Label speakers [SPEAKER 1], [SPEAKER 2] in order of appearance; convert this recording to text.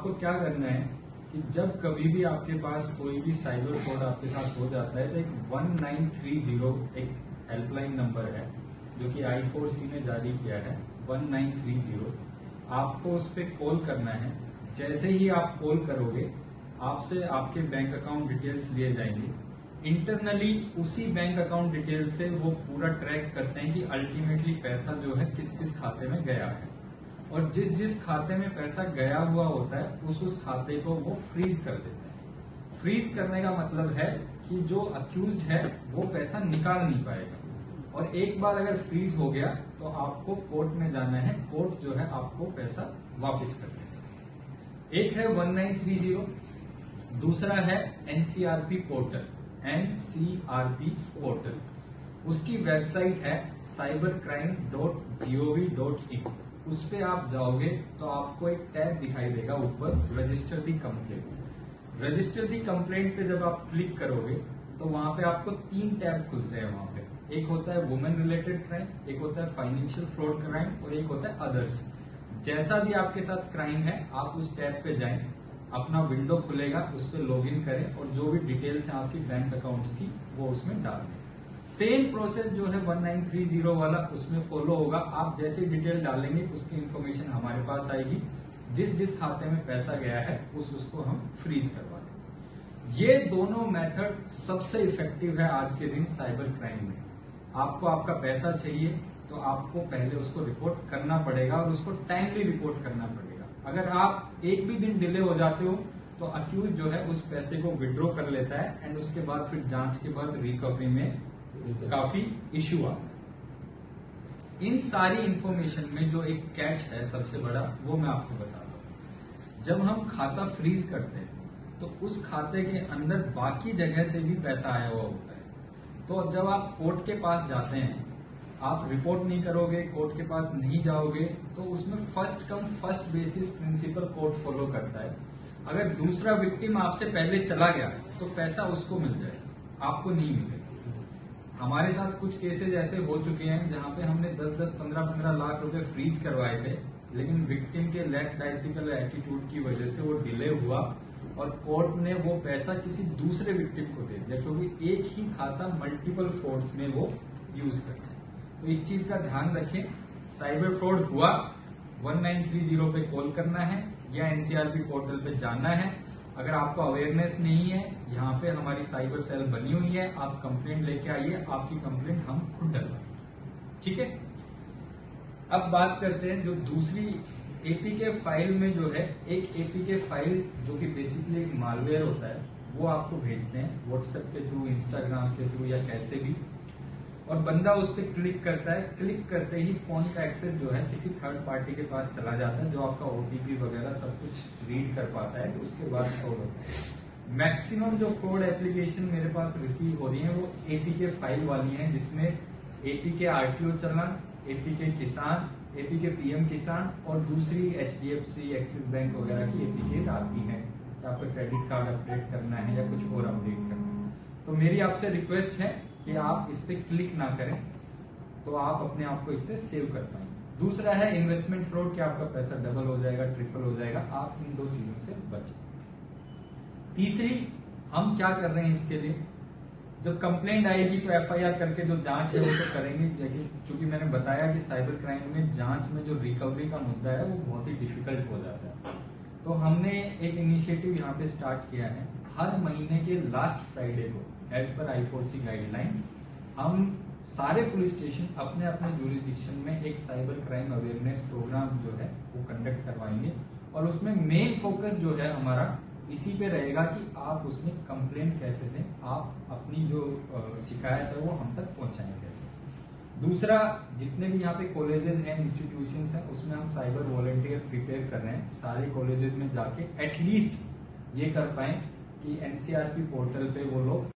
[SPEAKER 1] आपको क्या करना है कि जब कभी भी आपके पास कोई भी साइबर फ्रॉड आपके साथ हो जाता है तो एक 1930 एक हेल्पलाइन नंबर है जो कि I4C ने जारी किया है 1930। आपको उस पर कॉल करना है। जैसे ही आप कॉल करोगे आपसे आपके बैंक अकाउंट डिटेल्स लिए जाएंगे। इंटरनली उसी बैंक अकाउंट डिटेल से वो पूरा ट्रैक करते हैं कि अल्टीमेटली पैसा जो है किस किस खाते में गया है, और जिस जिस खाते में पैसा गया हुआ होता है उस खाते को वो फ्रीज कर देते हैं। फ्रीज करने का मतलब है कि जो अक्यूज्ड है वो पैसा निकाल नहीं पाएगा, और एक बार अगर फ्रीज हो गया तो आपको कोर्ट में जाना है। कोर्ट जो है आपको पैसा वापस कर देगा। एक है 1930, दूसरा है एनसीआरपी पोर्टल। एनसीआरपी पोर्टल, उसकी वेबसाइट है cybercrime.gov.in। उस पे आप जाओगे तो आपको एक टैब दिखाई देगा ऊपर, रजिस्टर दी कंप्लेंट। रजिस्टर दी कंप्लेंट पे जब आप क्लिक करोगे तो वहां पे आपको 3 टैब खुलते हैं। वहां पे एक होता है वुमेन रिलेटेड क्राइम, एक होता है फाइनेंशियल फ्रॉड क्राइम, और एक होता है अदर्स। जैसा भी आपके साथ क्राइम है आप उस टैब पे जाएं, अपना विंडो खुलेगा, उस पर लॉग इन करें और जो भी डिटेल्स हैं आपकी बैंक अकाउंट्स की वो उसमें डाल दें। सेम प्रोसेस जो है 1930 वाला उसमें फॉलो होगा। आप जैसे डिटेल डालेंगे उसकी इंफॉर्मेशन हमारे पास आएगी। जिस जिस खाते में पैसा गया है उसको हम फ्रीज करवा देंगे। ये दोनों मेथड सबसे इफेक्टिव है आज के दिन साइबर क्राइम में। आपको आपका पैसा चाहिए तो आपको पहले उसको रिपोर्ट करना पड़ेगा, और उसको टाइमली रिपोर्ट करना पड़ेगा। अगर आप एक भी दिन डिले हो जाते हो तो अक्यूज जो है उस पैसे को विड्रॉ कर लेता है, एंड उसके बाद फिर जांच के बाद रिकवरी में काफी इश्यू आता है। इन सारी इंफॉर्मेशन में जो एक कैच है सबसे बड़ा, वो मैं आपको बताता हूं। जब हम खाता फ्रीज करते हैं तो उस खाते के अंदर बाकी जगह से भी पैसा आया हुआ होता है। तो जब आप कोर्ट के पास जाते हैं, आप रिपोर्ट नहीं करोगे, कोर्ट के पास नहीं जाओगे, तो उसमें first come first basis principle court follow करता है। अगर दूसरा विक्टिम आपसे पहले चला गया तो पैसा उसको मिल जाएगा, आपको नहीं मिलेगा। हमारे साथ कुछ केसेज ऐसे हो चुके हैं जहां पे हमने 10-10, 15-15 लाख रुपए फ्रीज करवाए थे, लेकिन विक्टिम के लैक डाइसिकल एटीट्यूड की वजह से वो डिले हुआ और कोर्ट ने वो पैसा किसी दूसरे विक्टिम को दे दिया, क्योंकि एक ही खाता मल्टीपल फ्रॉड्स में वो यूज करते हैं। तो इस चीज का ध्यान रखें। साइबर फ्रॉड हुआ 1930 पे कॉल करना है या एनसीआरपी पोर्टल पे जाना है। अगर आपको अवेयरनेस नहीं है, यहाँ पे हमारी साइबर सेल बनी हुई है, आप कंप्लेंट लेके आइए, आपकी कंप्लेंट हम खुद डलवाएंगे। ठीक है। अब बात करते हैं जो दूसरी एपीके फाइल में जो है, एक एपीके फाइल जो कि बेसिकली एक मालवेयर होता है, वो आपको भेजते हैं व्हाट्सएप के थ्रू, इंस्टाग्राम के थ्रू या कैसे भी, और बंदा उस पर क्लिक करता है। क्लिक करते ही फोन का एक्सेस जो है किसी थर्ड पार्टी के पास चला जाता है, जो आपका ओटीपी वगैरह सब कुछ रीड कर पाता है। उसके बाद फ्रॉड होता है। मैक्सिमम जो फ्रॉड एप्लीकेशन मेरे पास रिसीव हो रही है वो एपीके फाइल वाली हैं, जिसमें एपीके आरटीओ चलान, एपीके किसान, एपीके पीएम किसान और दूसरी एचडीएफसी, एक्सिस बैंक वगैरह की एपीके आती हैं। आपको क्रेडिट कार्ड अपडेट करना है या कुछ और अपडेट करना है, तो मेरी आपसे रिक्वेस्ट है कि आप इस पे क्लिक ना करें, तो आप अपने आप को इससे सेव कर पाएंगे। दूसरा है इन्वेस्टमेंट फ्रॉड, कि आपका पैसा डबल हो जाएगा, ट्रिपल हो जाएगा। आप इन 2 चीजों से बचें। तीसरी, हम क्या कर रहे हैं इसके लिए, जब कंप्लेंट आएगी तो एफआईआर करके जो जांच है वो तो करेंगे, क्योंकि मैंने बताया कि साइबर क्राइम में जांच में जो रिकवरी का मुद्दा है वो बहुत ही डिफिकल्ट हो जाता है। तो हमने एक इनिशिएटिव यहाँ पे स्टार्ट किया है। हर महीने के लास्ट फ्राइडे को एज पर I4C गाइडलाइंस हम सारे पुलिस स्टेशन अपने अपने जुरिस्डिक्शन में एक साइबर क्राइम अवेयरनेस प्रोग्राम जो है वो कंडक्ट करवाएंगे, और उसमें मेन फोकस जो है हमारा इसी पे रहेगा कि आप उसमें कंप्लेंट कैसे दें, आप अपनी जो शिकायत है वो हम तक पहुंचाएं कैसे। दूसरा, जितने भी यहाँ पे कॉलेजेस हैं, इंस्टीट्यूशंस हैं, उसमें हम साइबर वॉलंटियर प्रिपेयर कर रहे हैं। सारे कॉलेजेस में जाके एटलीस्ट ये कर पाए कि एनसीआरपी पोर्टल पे वो लोग